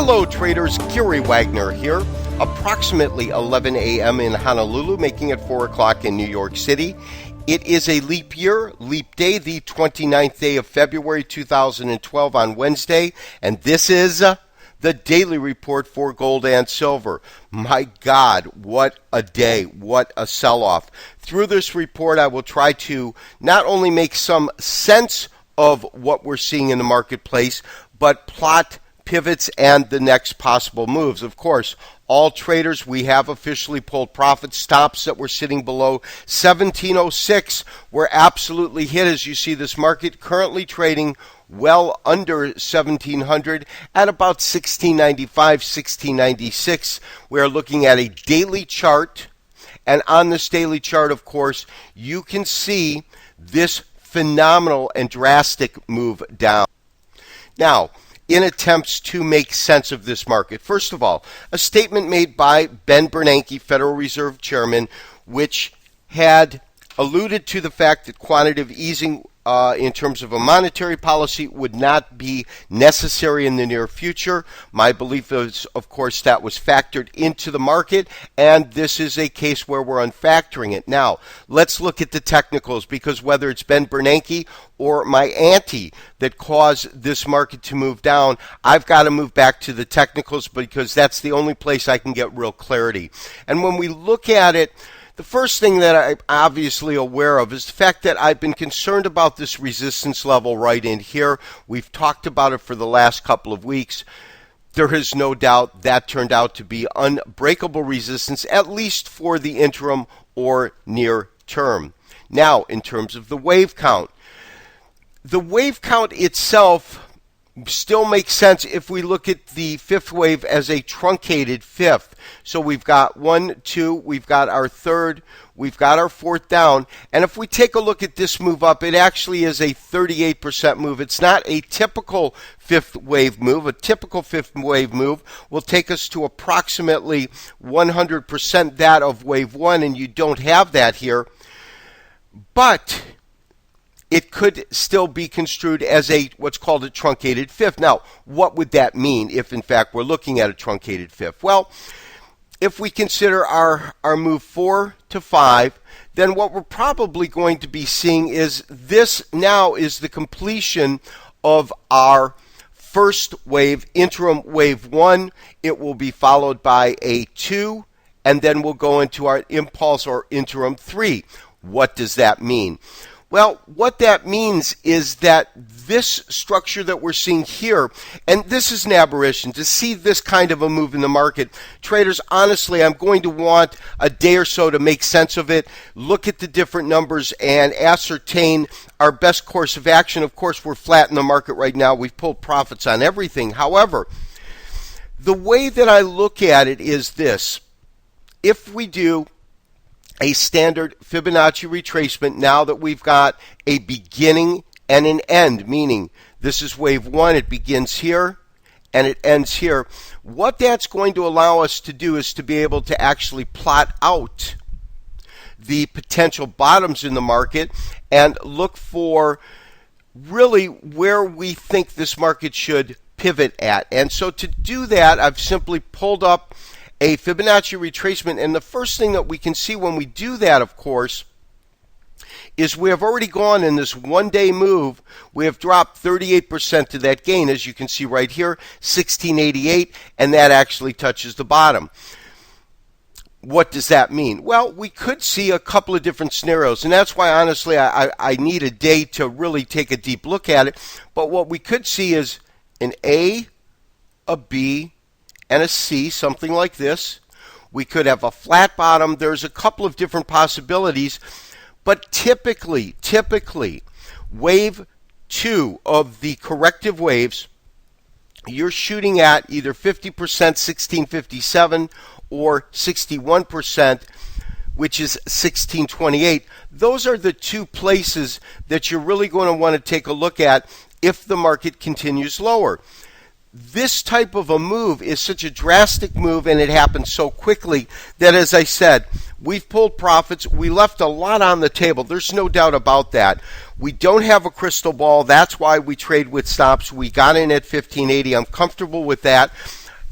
Hello traders, Gary Wagner here. Approximately 11 a.m. in Honolulu, making it 4 o'clock in New York City. It is a leap year, leap day, the 29th day of February 2012 on Wednesday, and this is the daily report for gold and silver. My God, what a day, what a sell-off. Through this report, I will try to not only make some sense of what we're seeing in the marketplace, but plot pivots and the next possible moves. Of course, all traders, we have officially pulled profit stops that were sitting below 1706 were absolutely hit. As you see, this market currently trading well under 1700 at about 1695, 1696. We are looking at a daily chart, and on this daily chart, of course, you can see this phenomenal and drastic move down. Now, in attempts to make sense of this market, first of all, a statement made by Ben Bernanke, Federal Reserve Chairman, which had alluded to the fact that quantitative easing in terms of a monetary policy would not be necessary in the near future. My belief is, of course, that was factored into the market, and this is a case where we're unfactoring it. Now, let's look at the technicals, because whether it's Ben Bernanke or my auntie that caused this market to move down, I've got to move back to the technicals because that's the only place I can get real clarity. And when we look at it, the first thing that I'm obviously aware of is the fact that I've been concerned about this resistance level right in here. We've talked about it for the last couple of weeks. There is no doubt that turned out to be unbreakable resistance, at least for the interim or near term. Now, in terms of the wave count itself still makes sense if we look at the fifth wave as a truncated fifth. So we've got 1, 2, we've got our third, we've got our fourth down. And if we take a look at this move up, it actually is a 38% move. It's not a typical fifth wave move. A typical fifth wave move will take us to approximately 100% that of wave one, and you don't have that here. But it could still be construed as what's called a truncated fifth. Now, what would that mean if, in fact, we're looking at a truncated fifth? Well, if we consider our move 4 to 5, then what we're probably going to be seeing is this now is the completion of our first wave, interim wave 1. It will be followed by a 2, and then we'll go into our impulse or interim 3. What does that mean? Well, what that means is that this structure that we're seeing here, and this is an aberration, to see this kind of a move in the market, traders, honestly, I'm going to want a day or so to make sense of it, look at the different numbers, and ascertain our best course of action. Of course, we're flat in the market right now. We've pulled profits on everything. However, the way that I look at it is this. If we do a standard Fibonacci retracement, now that we've got a beginning and an end, meaning this is wave 1, it begins here and it ends here. What that's going to allow us to do is to be able to actually plot out the potential bottoms in the market and look for really where we think this market should pivot at. And so to do that, I've simply pulled up a Fibonacci retracement, and the first thing that we can see when we do that, of course, is we have already gone in this one-day move. We have dropped 38% to that gain, as you can see right here, 1688, and that actually touches the bottom. What does that mean? Well, we could see a couple of different scenarios, and that's why, honestly, I need a day to really take a deep look at it. But what we could see is an A, a B, and a C, something like this. We could have a flat bottom. There's a couple of different possibilities, but typically, wave 2 of the corrective waves, you're shooting at either 50%, 1657, or 61%, which is 1628. Those are the two places that you're really going to want to take a look at if the market continues lower. This type of a move is such a drastic move, and it happens so quickly that, as I said, we've pulled profits. We left a lot on the table. There's no doubt about that. We don't have a crystal ball. That's why we trade with stops. We got in at 1580. I'm comfortable with that.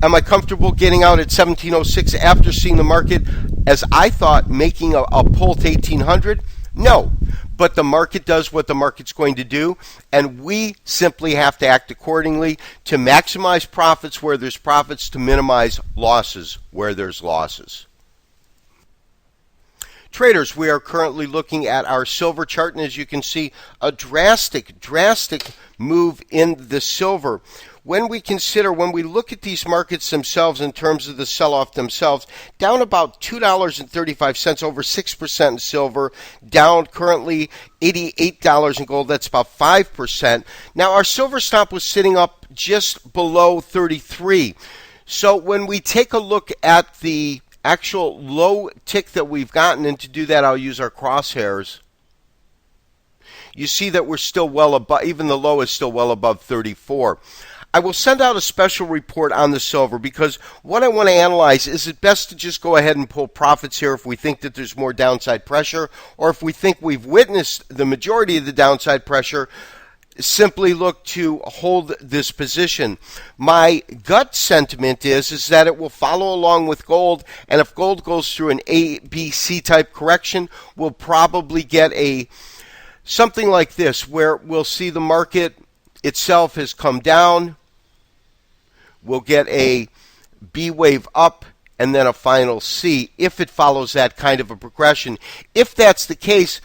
Am I comfortable getting out at 1706 after seeing the market, as I thought, making a pull to 1800? No. But the market does what the market's going to do, and we simply have to act accordingly to maximize profits where there's profits, to minimize losses where there's losses. Traders, we are currently looking at our silver chart, and as you can see, a drastic move in the silver. When we look at these markets themselves in terms of the sell-off themselves, down about $2.35, over 6% in silver, down currently $88 in gold, that's about 5%. Now, our silver stop was sitting up just below 33. So when we take a look at the actual low tick that we've gotten, and to do that I'll use our crosshairs, you see that we're still well above, even the low is still well above 34. I will send out a special report on the silver, because what I want to analyze, is it best to just go ahead and pull profits here if we think that there's more downside pressure, or if we think we've witnessed the majority of the downside pressure, simply look to hold this position. My gut sentiment is that it will follow along with gold, and if gold goes through an ABC type correction, we'll probably get something like this, where we'll see the market itself has come down. We'll get a B wave up and then a final C if it follows that kind of a progression. If that's the case,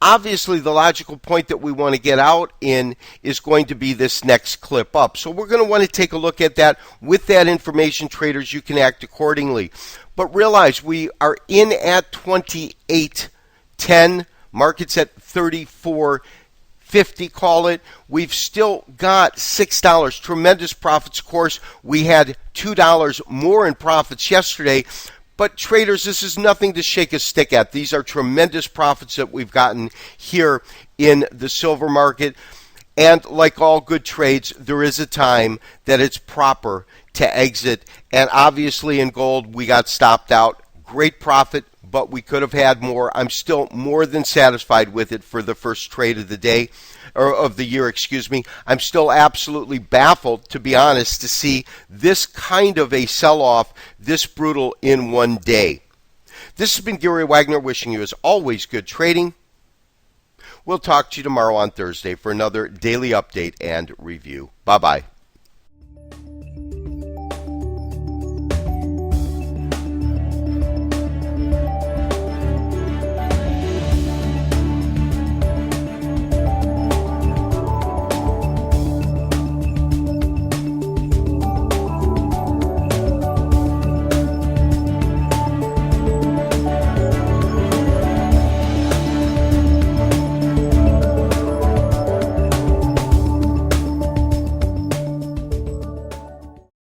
obviously the logical point that we want to get out in is going to be this next clip up. So we're going to want to take a look at that. With that information, traders, you can act accordingly. But realize we are in at 28.10, market's at 34.50, call it. We've still got $6. Tremendous profits, of course. We had $2 more in profits yesterday. But traders, this is nothing to shake a stick at. These are tremendous profits that we've gotten here in the silver market. And like all good trades, there is a time that it's proper to exit. And obviously in gold, we got stopped out. Great profit, but we could have had more. I'm still more than satisfied with it for the first trade of the day, or of the year, excuse me. I'm still absolutely baffled, to be honest, to see this kind of a sell-off this brutal in one day. This has been Gary Wagner, wishing you, as always, good trading. We'll talk to you tomorrow on Thursday for another daily update and review. Bye-bye.